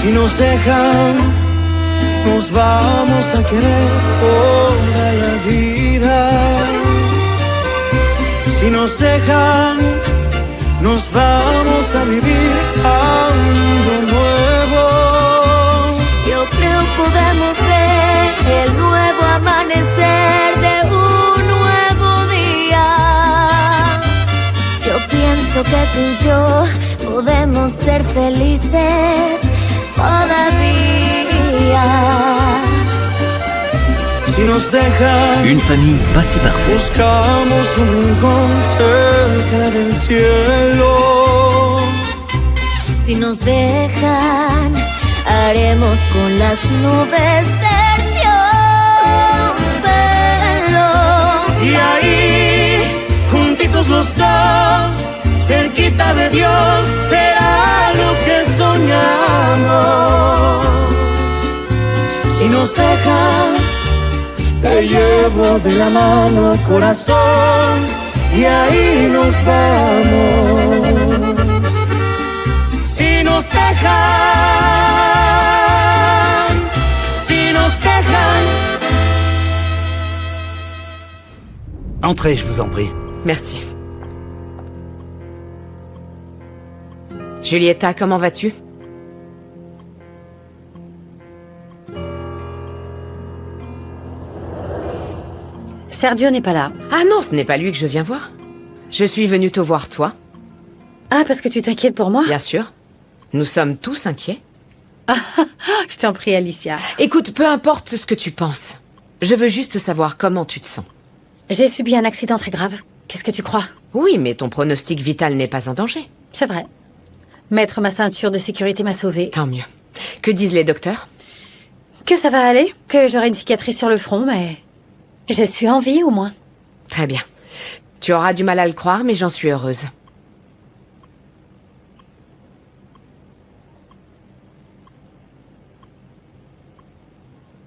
Si nos dejan, nos vamos a querer toda la vida. Si nos dejan, nos vamos a vivir algo nuevo. Yo creo podemos ver el nuevo amanecer de un nuevo día. Yo pienso que tú y yo podemos ser felices todavía. Si nos dejan, Une famille passée parfaite. buscamos un rincón cerca del cielo. Si nos dejan, haremos con las nubes terciopelo. Y ahí, juntitos los dos, cerquita de Dios, será lo que soñamos. Si nos dejan, te llevo de la mano, corazón, y ahí nos vamos. Si nos dejan, si nos dejan. Entrez, je vous en prie. Merci. Julieta, comment vas-tu? Sergio n'est pas là. Ah non, ce n'est pas lui que je viens voir. Je suis venue te voir, toi. Ah, parce que tu t'inquiètes pour moi? Bien sûr. Nous sommes tous inquiets. Je t'en prie, Alicia. Écoute, peu importe ce que tu penses. Je veux juste savoir comment tu te sens. J'ai subi un accident très grave. Qu'est-ce que tu crois? Oui, mais ton pronostic vital n'est pas en danger. C'est vrai. Mettre ma ceinture de sécurité m'a sauvée. Tant mieux. Que disent les docteurs? Que ça va aller, que j'aurai une cicatrice sur le front, mais je suis en vie au moins. Très bien. Tu auras du mal à le croire, mais j'en suis heureuse.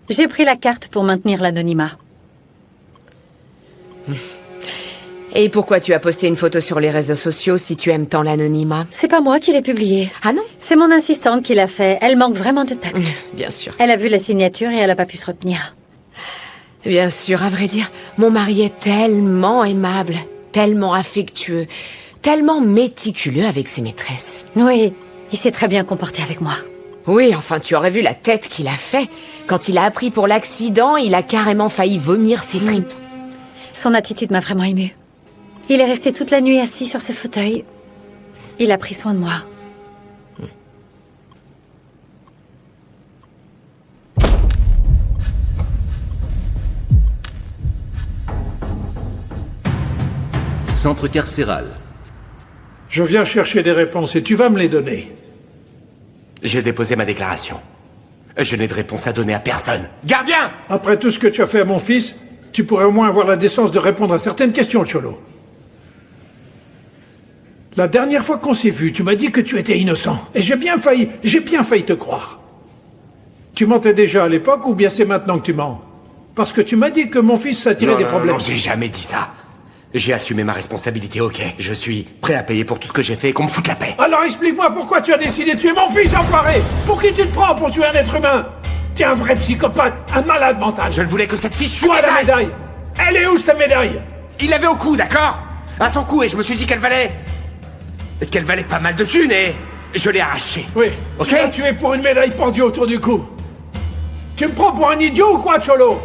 J'ai pris la carte pour maintenir l'anonymat. Et pourquoi tu as posté une photo sur les réseaux sociaux si tu aimes tant l'anonymat? C'est pas moi qui l'ai publié. Ah non? C'est mon assistante qui l'a fait. Elle manque vraiment de tact. Bien sûr. Elle a vu la signature et elle a pas pu se retenir. Bien sûr, à vrai dire, mon mari est tellement aimable, tellement affectueux, tellement méticuleux avec ses maîtresses. Oui, il s'est très bien comporté avec moi. Oui, enfin, tu aurais vu la tête qu'il a fait. Quand il a appris pour l'accident, il a carrément failli vomir ses tripes. Son attitude m'a vraiment émue. Il est resté toute la nuit assis sur ce fauteuil. Il a pris soin de moi. Centre carcéral. Je viens chercher des réponses et tu vas me les donner. J'ai déposé ma déclaration. Je n'ai de réponse à donner à personne. Gardien! Après tout ce que tu as fait à mon fils, tu pourrais au moins avoir la décence de répondre à certaines questions, Cholo. La dernière fois qu'on s'est vu, tu m'as dit que tu étais innocent. Et j'ai bien failli te croire. Tu mentais déjà à l'époque ou bien c'est maintenant que tu mens? Parce que tu m'as dit que mon fils s'attirait des problèmes. Non, j'ai jamais dit ça. J'ai assumé ma responsabilité, ok. Je suis prêt à payer pour tout ce que j'ai fait et qu'on me foute la paix. Alors explique-moi pourquoi tu as décidé de tuer mon fils, enfoiré! Pour qui tu te prends pour tuer un être humain? T'es un vrai psychopathe, un malade mental. Je ne voulais que cette fiche Toi, la médaille! Elle est où, cette médaille? Il l'avait au cou, d'accord? À son cou, et je me suis dit qu'elle valait pas mal de thunes, et je l'ai arrachée. Oui, ok. Tu l'as tué pour une médaille pendue autour du cou. Tu me prends pour un idiot ou quoi, Cholo?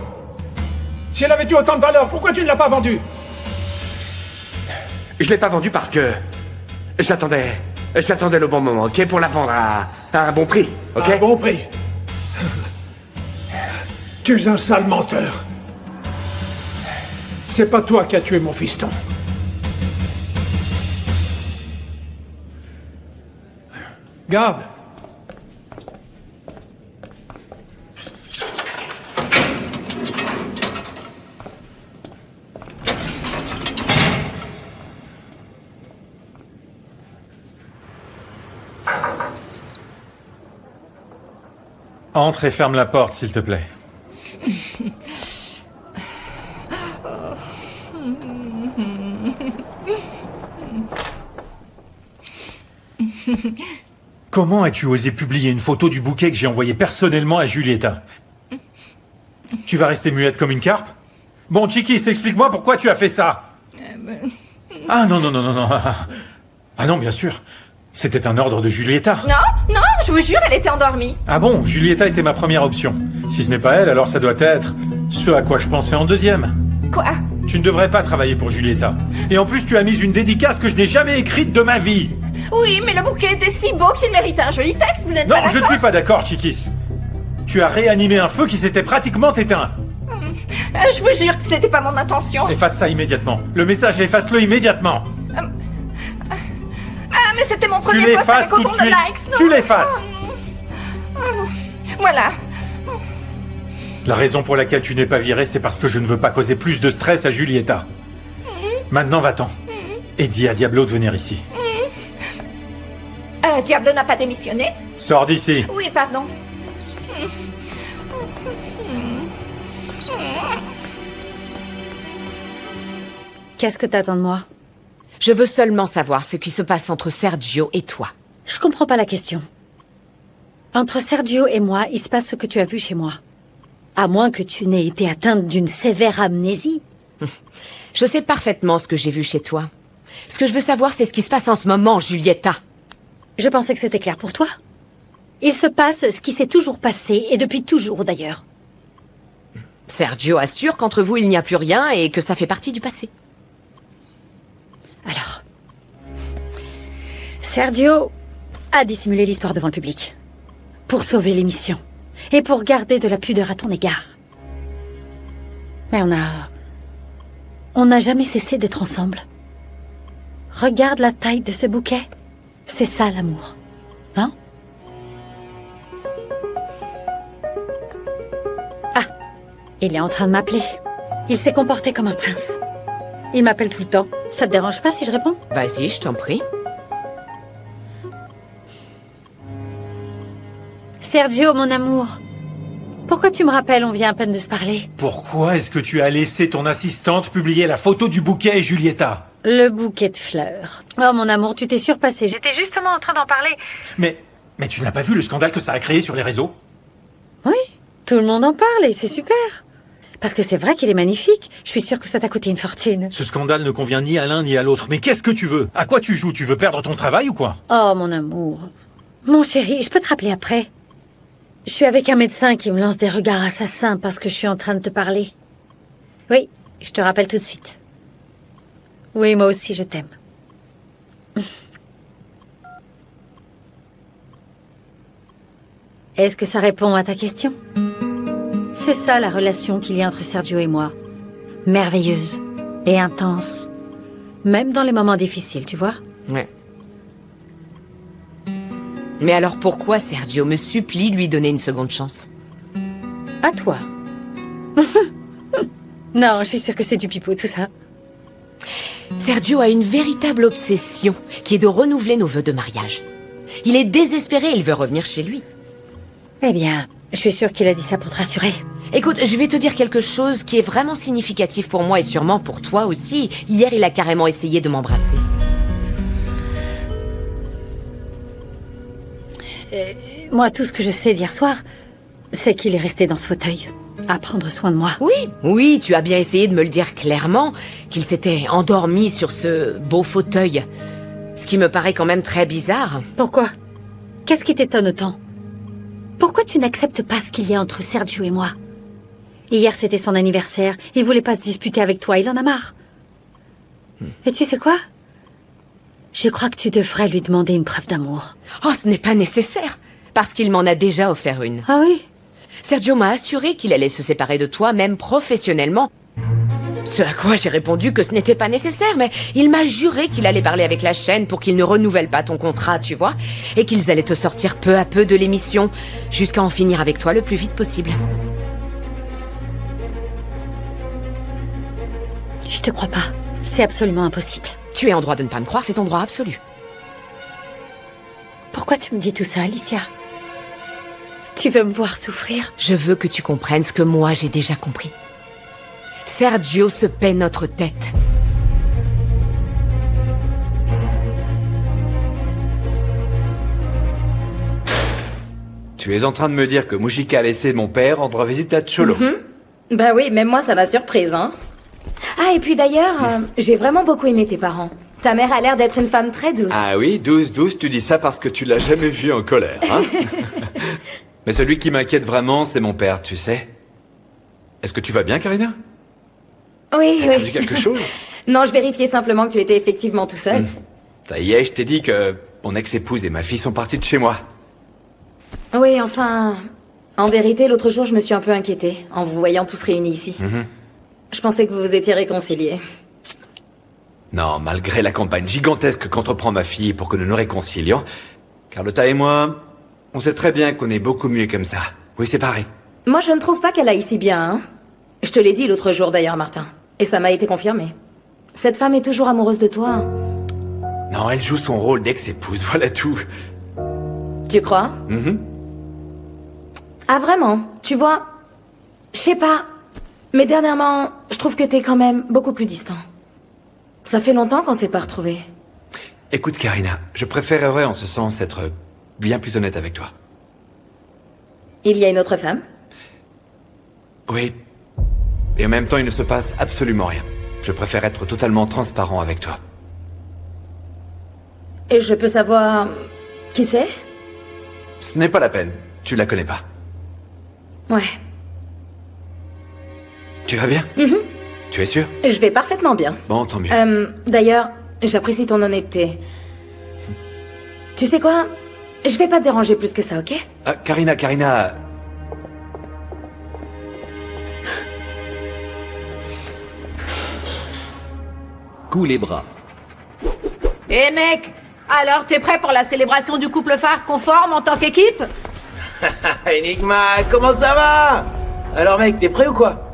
Si elle avait eu autant de valeur, pourquoi tu ne l'as pas vendue? Je l'ai pas vendue parce que j'attendais le bon moment, ok, pour la vendre à un bon prix, ok? À un bon prix. Tu es un sale menteur. C'est pas toi qui as tué mon fiston. Garde. Entre et ferme la porte, s'il te plaît. Comment as-tu osé publier une photo du bouquet que j'ai envoyé personnellement à Julieta? Tu vas rester muette comme une carpe? Bon, Chiquis, explique-moi pourquoi tu as fait ça. Ah non. Ah non, bien sûr. C'était un ordre de Julieta. Non, je vous jure, elle était endormie. Ah bon, Julieta était ma première option. Si ce n'est pas elle, alors ça doit être ce à quoi je pensais en deuxième. Quoi? Tu ne devrais pas travailler pour Julieta. Et en plus, tu as mis une dédicace que je n'ai jamais écrite de ma vie. Oui, mais le bouquet était si beau qu'il méritait un joli texte, vous n'êtes pas Non, d'accord? je ne suis pas d'accord, Chiquis. Tu as réanimé un feu qui s'était pratiquement éteint. Je vous jure que ce n'était pas mon intention. Efface ça immédiatement. Le message, efface-le immédiatement. Ah, mais c'était mon Tu premier post l'effaces avec tout de autant de suite. likes. Non. Tu l'effaces. Voilà. La raison pour laquelle tu n'es pas viré, c'est parce que je ne veux pas causer plus de stress à Julieta. Maintenant, va-t'en. Et dis à Diablo de venir ici. Diablo n'a pas démissionné? Sors d'ici. Oui, pardon. Qu'est-ce que t'attends de moi? Je veux seulement savoir ce qui se passe entre Sergio et toi. Je comprends pas la question. Entre Sergio et moi, il se passe ce que tu as vu chez moi. À moins que tu n'aies été atteinte d'une sévère amnésie. Je sais parfaitement ce que j'ai vu chez toi. Ce que je veux savoir, c'est ce qui se passe en ce moment, Julieta. Je pensais que c'était clair pour toi. Il se passe ce qui s'est toujours passé, et depuis toujours d'ailleurs. Sergio assure qu'entre vous, il n'y a plus rien et que ça fait partie du passé. Alors, Sergio a dissimulé l'histoire devant le public. Pour sauver l'émission. Et pour garder de la pudeur à ton égard. Mais on n'a jamais cessé d'être ensemble. Regarde la taille de ce bouquet. C'est ça l'amour. Hein? Ah, il est en train de m'appeler. Il s'est comporté comme un prince. Il m'appelle tout le temps. Ça te dérange pas si je réponds? Vas-y, je t'en prie. Sergio, mon amour. Pourquoi tu me rappelles? On vient à peine de se parler. Pourquoi est-ce que tu as laissé ton assistante publier la photo du bouquet, Julieta? Le bouquet de fleurs. Oh, mon amour, tu t'es surpassé. J'étais justement en train d'en parler. Mais tu n'as pas vu le scandale que ça a créé sur les réseaux? Oui, tout le monde en parle et c'est super. Parce que c'est vrai qu'il est magnifique. Je suis sûre que ça t'a coûté une fortune. Ce scandale ne convient ni à l'un ni à l'autre. Mais qu'est-ce que tu veux? À quoi tu joues? Tu veux perdre ton travail ou quoi? Oh, mon amour. Mon chéri, je peux te rappeler après. Je suis avec un médecin qui me lance des regards assassins parce que je suis en train de te parler. Oui, je te rappelle tout de suite. Oui, moi aussi, je t'aime. Est-ce que ça répond à ta question? C'est ça la relation qu'il y a entre Sergio et moi. Merveilleuse et intense. Même dans les moments difficiles, tu vois? Ouais. Mais alors pourquoi Sergio me supplie de lui donner une seconde chance? À toi. Non, je suis sûre que c'est du pipeau, tout ça. Sergio a une véritable obsession, qui est de renouveler nos vœux de mariage. Il est désespéré, il veut revenir chez lui. Eh bien, je suis sûre qu'il a dit ça pour te rassurer. Écoute, je vais te dire quelque chose qui est vraiment significatif pour moi et sûrement pour toi aussi. Hier, il a carrément essayé de m'embrasser. Moi, tout ce que je sais d'hier soir, c'est qu'il est resté dans ce fauteuil, à prendre soin de moi. Oui, tu as bien essayé de me le dire clairement, qu'il s'était endormi sur ce beau fauteuil. Ce qui me paraît quand même très bizarre. Pourquoi? Qu'est-ce qui t'étonne autant? Pourquoi tu n'acceptes pas ce qu'il y a entre Sergio et moi? Hier, c'était son anniversaire. Il voulait pas se disputer avec toi. Il en a marre. Et tu sais quoi? Je crois que tu devrais lui demander une preuve d'amour. Oh, ce n'est pas nécessaire, parce qu'il m'en a déjà offert une. Ah oui? Sergio m'a assuré qu'il allait se séparer de toi, même professionnellement. Ce à quoi j'ai répondu que ce n'était pas nécessaire, mais il m'a juré qu'il allait parler avec la chaîne pour qu'ils ne renouvellent pas ton contrat, tu vois, et qu'ils allaient te sortir peu à peu de l'émission, jusqu'à en finir avec toi le plus vite possible. Je te crois pas. C'est absolument impossible. Tu es en droit de ne pas me croire, c'est ton droit absolu. Pourquoi tu me dis tout ça, Alicia? Tu veux me voir souffrir? Je veux que tu comprennes ce que moi j'ai déjà compris. Sergio se paie notre tête. Tu es en train de me dire que Mushika a laissé mon père rendre visite à Cholo. Bah oui, même moi, ça m'a surprise, hein. Ah, et puis d'ailleurs, j'ai vraiment beaucoup aimé tes parents. Ta mère a l'air d'être une femme très douce. Ah oui, douce, tu dis ça parce que tu l'as jamais vu en colère, hein. Mais celui qui m'inquiète vraiment, c'est mon père, tu sais. Est-ce que tu vas bien, Karina? Oui, T'as vu oui. quelque chose? Non, je vérifiais simplement que tu étais effectivement tout seul. Ça y est, je t'ai dit que mon ex-épouse et ma fille sont partis de chez moi. Oui, enfin... En vérité, l'autre jour, je me suis un peu inquiétée, en vous voyant tous réunis ici. Je pensais que vous vous étiez réconciliés. Non, malgré la campagne gigantesque qu'entreprend ma fille pour que nous nous réconcilions, Carlotta et moi, on sait très bien qu'on est beaucoup mieux comme ça. Oui, c'est pareil. Moi, je ne trouve pas qu'elle aille si bien, hein. Je te l'ai dit l'autre jour d'ailleurs, Martin. Et ça m'a été confirmé. Cette femme est toujours amoureuse de toi. Hein. Non, elle joue son rôle d'ex-épouse, voilà tout. Tu crois? Ah, vraiment? Tu vois? Je sais pas. Mais dernièrement, je trouve que t'es quand même beaucoup plus distant. Ça fait longtemps qu'on s'est pas retrouvés. Écoute, Karina, je préférerais en ce sens être bien plus honnête avec toi. Il y a une autre femme? Oui. Et en même temps, il ne se passe absolument rien. Je préfère être totalement transparent avec toi. Et je peux savoir... qui c'est? Ce n'est pas la peine. Tu la connais pas. Ouais. Tu vas bien? Tu es sûr? Je vais parfaitement bien. Bon, tant mieux. D'ailleurs, j'apprécie ton honnêteté. Tu sais quoi? Je vais pas te déranger plus que ça, ok? Ah, Karina... Coup les bras. Eh mec, alors t'es prêt pour la célébration du couple phare conforme en tant qu'équipe? Enigma, comment ça va? Alors mec, t'es prêt ou quoi?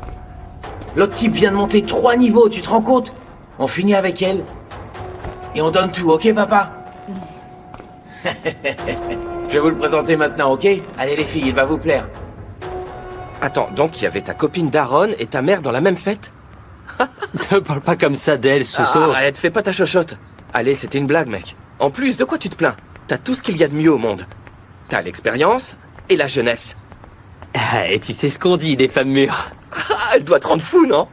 L'autre type vient de monter 3 niveaux, tu te rends compte? On finit avec elle. Et on donne tout, ok papa? Je vais vous le présenter maintenant, ok? Allez les filles, il va vous plaire. Attends, donc il y avait ta copine Daron et ta mère dans la même fête? Ne parle pas comme ça d'elle, Soso. Arrête, fais pas ta chochotte. Allez, c'était une blague, mec. En plus, de quoi tu te plains? T'as tout ce qu'il y a de mieux au monde. T'as l'expérience et la jeunesse. Ah, et tu sais ce qu'on dit des femmes mûres. Ah, elle doit te rendre fou, non?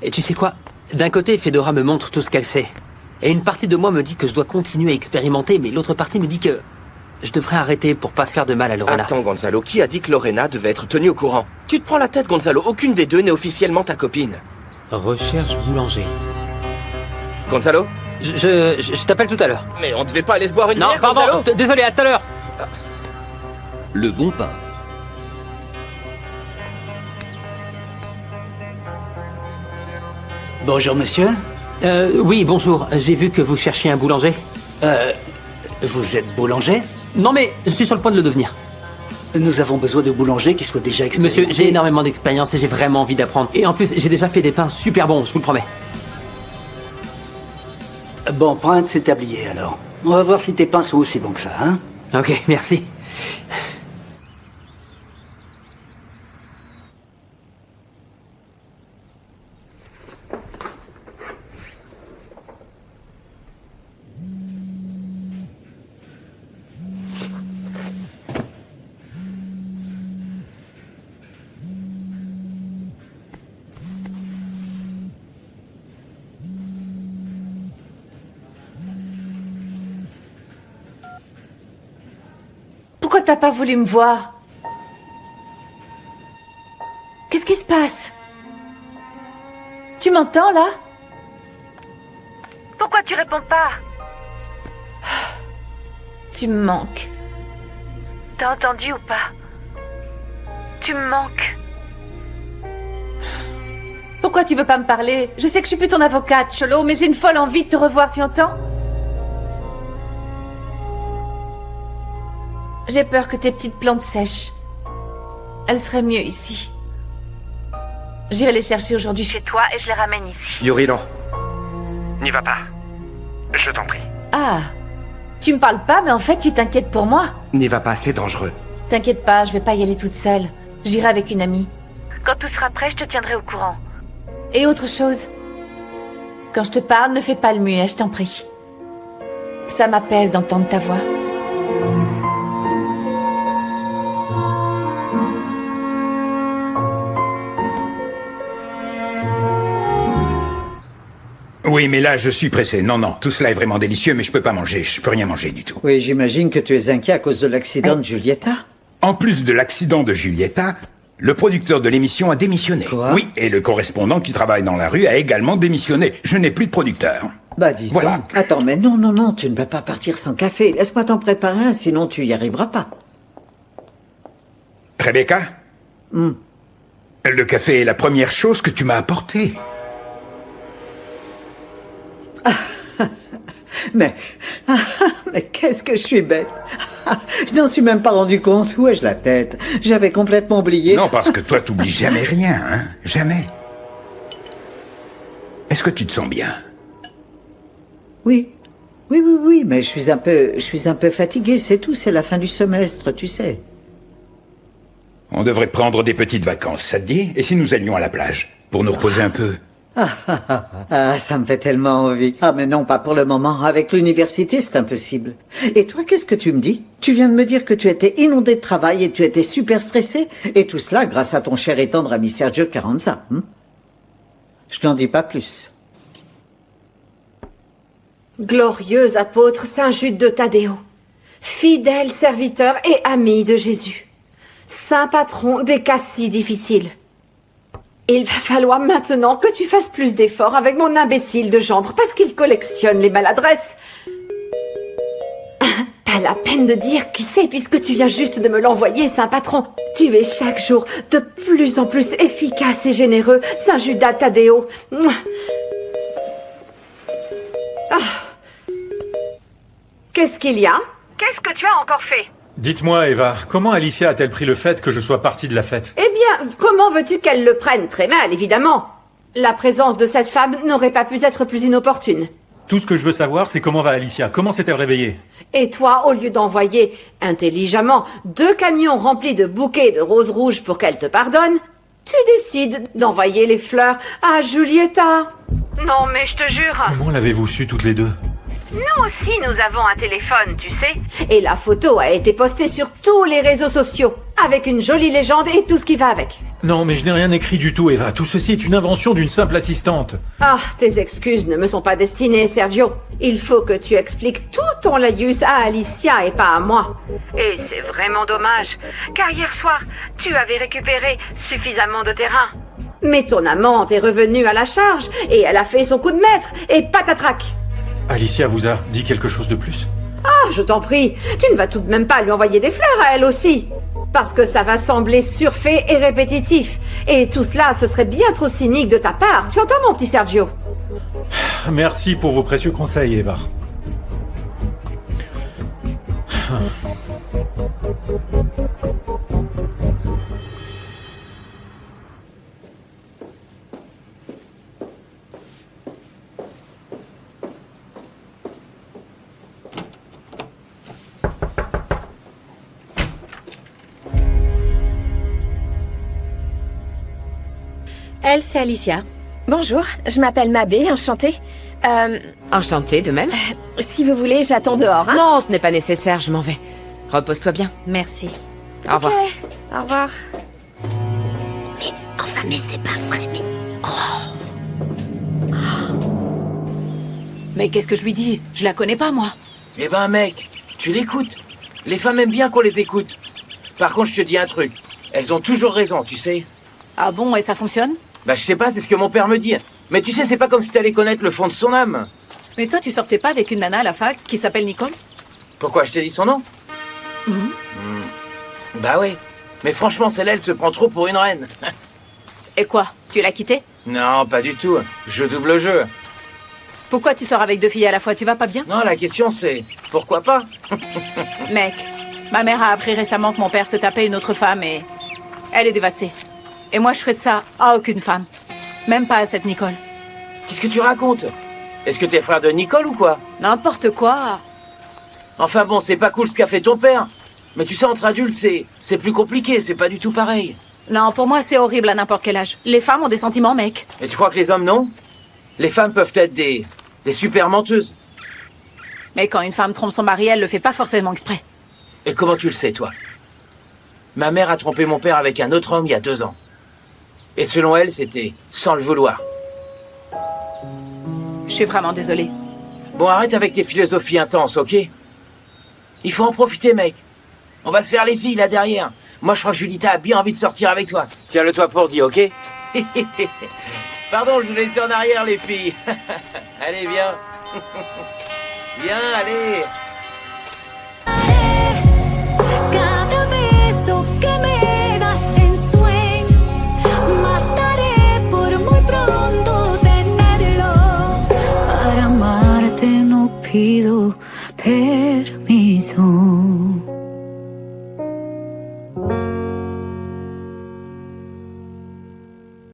Et tu sais quoi? D'un côté, Fedora me montre tout ce qu'elle sait. Et une partie de moi me dit que je dois continuer à expérimenter, mais l'autre partie me dit que je devrais arrêter pour pas faire de mal à Lorena. Attends, Gonzalo, qui a dit que Lorena devait être tenue au courant? Tu te prends la tête, Gonzalo. Aucune des deux n'est officiellement ta copine. Recherche boulanger. Gonzalo? Je t'appelle tout à l'heure. Mais on devait pas aller se boire une Non, bière, pardon, Gonzalo? désolé, à tout à l'heure. Le bon pain. Bonjour, monsieur. Oui, bonjour. J'ai vu que vous cherchiez un boulanger. Vous êtes boulanger? Non, mais je suis sur le point de le devenir. Nous avons besoin de boulangers qui soient déjà expérimentés. Monsieur, j'ai énormément d'expérience et j'ai vraiment envie d'apprendre. Et en plus, j'ai déjà fait des pains super bons, je vous le promets. Bon, prends un de ces tabliers, alors. On va voir si tes pains sont aussi bons que ça, hein? Ok, merci. Pourquoi t'as pas voulu me voir? Qu'est-ce qui se passe? Tu m'entends, là? Pourquoi tu réponds pas? Tu me manques. T'as entendu ou pas? Tu me manques. Pourquoi tu veux pas me parler? Je sais que je suis plus ton avocate, Cholo, mais j'ai une folle envie de te revoir, tu entends? J'ai peur que tes petites plantes sèchent. Elles seraient mieux ici. J'irai les chercher aujourd'hui chez toi et je les ramène ici. Yuri, non. N'y va pas. Je t'en prie. Ah, tu me parles pas, mais en fait tu t'inquiètes pour moi. N'y va pas, c'est dangereux. T'inquiète pas, je vais pas y aller toute seule. J'irai avec une amie. Quand tout sera prêt, je te tiendrai au courant. Et autre chose, quand je te parle, ne fais pas le muet, je t'en prie. Ça m'apaise d'entendre ta voix. Oui, mais là, je suis pressé. Non, non, tout cela est vraiment délicieux, mais je peux pas manger. Je peux rien manger du tout. Oui, j'imagine que tu es inquiet à cause de l'accident de Giulietta. En plus de l'accident de Giulietta, le producteur de l'émission a démissionné. Quoi? Oui, et le correspondant qui travaille dans la rue a également démissionné. Je n'ai plus de producteur. Bah dis Voilà. donc. Attends, mais non, tu ne peux pas partir sans café. Laisse-moi t'en préparer un, sinon tu y arriveras pas. Rebecca, le café est la première chose que tu m'as apportée. Mais qu'est-ce que je suis bête. Je n'en suis même pas rendu compte. Où ai-je la tête? J'avais complètement oublié. Non, parce que toi, t'oublies jamais rien, hein. Jamais. Est-ce que tu te sens bien? Oui, mais je suis un peu fatiguée, c'est tout. C'est la fin du semestre, tu sais. On devrait prendre des petites vacances, ça te dit? Et si nous allions à la plage? Pour nous reposer un peu? Ça me fait tellement envie. Ah, mais non, pas pour le moment. Avec l'université, c'est impossible. Et toi, qu'est-ce que tu me dis? Tu viens de me dire que tu étais inondé de travail et tu étais super stressé. Et tout cela grâce à ton cher et tendre ami Sergio Carranza. Je n'en dis pas plus. Glorieux apôtre Saint Jude de Thaddéo, fidèle serviteur et ami de Jésus, saint patron des cas si difficiles. Il va falloir maintenant que tu fasses plus d'efforts avec mon imbécile de gendre parce qu'il collectionne les maladresses. Pas la peine de dire qui c'est puisque tu viens juste de me l'envoyer, saint patron. Tu es chaque jour de plus en plus efficace et généreux, Saint Judas Thaddéo. Qu'est-ce qu'il y a? Qu'est-ce que tu as encore fait? Dites-moi, Eva, comment Alicia a-t-elle pris le fait que je sois parti de la fête? Eh bien, comment veux-tu qu'elle le prenne? Très mal, évidemment. La présence de cette femme n'aurait pas pu être plus inopportune. Tout ce que je veux savoir, c'est comment va Alicia? Comment s'est-elle réveillée? Et toi, au lieu d'envoyer intelligemment 2 camions remplis de bouquets de roses rouges pour qu'elle te pardonne, tu décides d'envoyer les fleurs à Giulietta. Non, mais je te jure. Comment l'avez-vous su toutes les deux? Nous aussi, nous avons un téléphone, tu sais. Et la photo a été postée sur tous les réseaux sociaux, avec une jolie légende et tout ce qui va avec. Non, mais je n'ai rien écrit du tout, Eva. Tout ceci est une invention d'une simple assistante. Ah, tes excuses ne me sont pas destinées, Sergio. Il faut que tu expliques tout ton laïus à Alicia et pas à moi. Et c'est vraiment dommage, car hier soir, tu avais récupéré suffisamment de terrain. Mais ton amante est revenue à la charge, et elle a fait son coup de maître, et patatrac. Alicia vous a dit quelque chose de plus? Ah, je t'en prie, tu ne vas tout de même pas lui envoyer des fleurs à elle aussi. Parce que ça va sembler surfait et répétitif. Et tout cela, ce serait bien trop cynique de ta part. Tu entends, mon petit Sergio? Merci pour vos précieux conseils, Eva. Elle, c'est Alicia. Bonjour, je m'appelle Mabé, enchantée. Enchantée, de même. Si vous voulez, j'attends dehors. Hein? Non, ce n'est pas nécessaire, je m'en vais. Repose-toi bien. Merci. Au revoir. Au revoir. Mais c'est pas vrai, mais... Mais qu'est-ce que je lui dis? Je la connais pas, moi. Eh ben, mec, tu l'écoutes. Les femmes aiment bien qu'on les écoute. Par contre, je te dis un truc. Elles ont toujours raison, tu sais. Ah bon, et ça fonctionne? Bah, je sais pas, c'est ce que mon père me dit. Mais tu sais, c'est pas comme si t'allais connaître le fond de son âme. Mais toi, tu sortais pas avec une nana à la fac qui s'appelle Nicole? Pourquoi je t'ai dit son nom? Bah ouais. Mais franchement, celle-là, elle se prend trop pour une reine. Et quoi? Tu l'as quittée? Non, pas du tout. Je double le jeu. Pourquoi tu sors avec 2 filles à la fois? Tu vas pas bien? Non, la question c'est... Pourquoi pas? Mec, ma mère a appris récemment que mon père se tapait une autre femme et... Elle est dévastée. Et moi, je ferais de ça à aucune femme. Même pas à cette Nicole. Qu'est-ce que tu racontes? Est-ce que t'es frère de Nicole ou quoi? N'importe quoi. Enfin bon, c'est pas cool ce qu'a fait ton père. Mais tu sais, entre adultes, c'est plus compliqué, c'est pas du tout pareil. Non, pour moi, c'est horrible à n'importe quel âge. Les femmes ont des sentiments, mec. Et tu crois que les hommes, non? Les femmes peuvent être des super menteuses. Mais quand une femme trompe son mari, elle le fait pas forcément exprès. Et comment tu le sais, toi? Ma mère a trompé mon père avec un autre homme il y a 2 ans. Et selon elle, c'était sans le vouloir. Je suis vraiment désolée. Bon, arrête avec tes philosophies intenses, ok? Il faut en profiter, mec. On va se faire les filles, là, derrière. Moi, je crois que Julita a bien envie de sortir avec toi. Tiens-le toi pour dit, ok? Pardon, je vous laisse en arrière, les filles. Allez, viens. Viens, allez. Cada beso que me das en sueños, mataré por muy pronto tenerlo. Para amarte no pido perdón.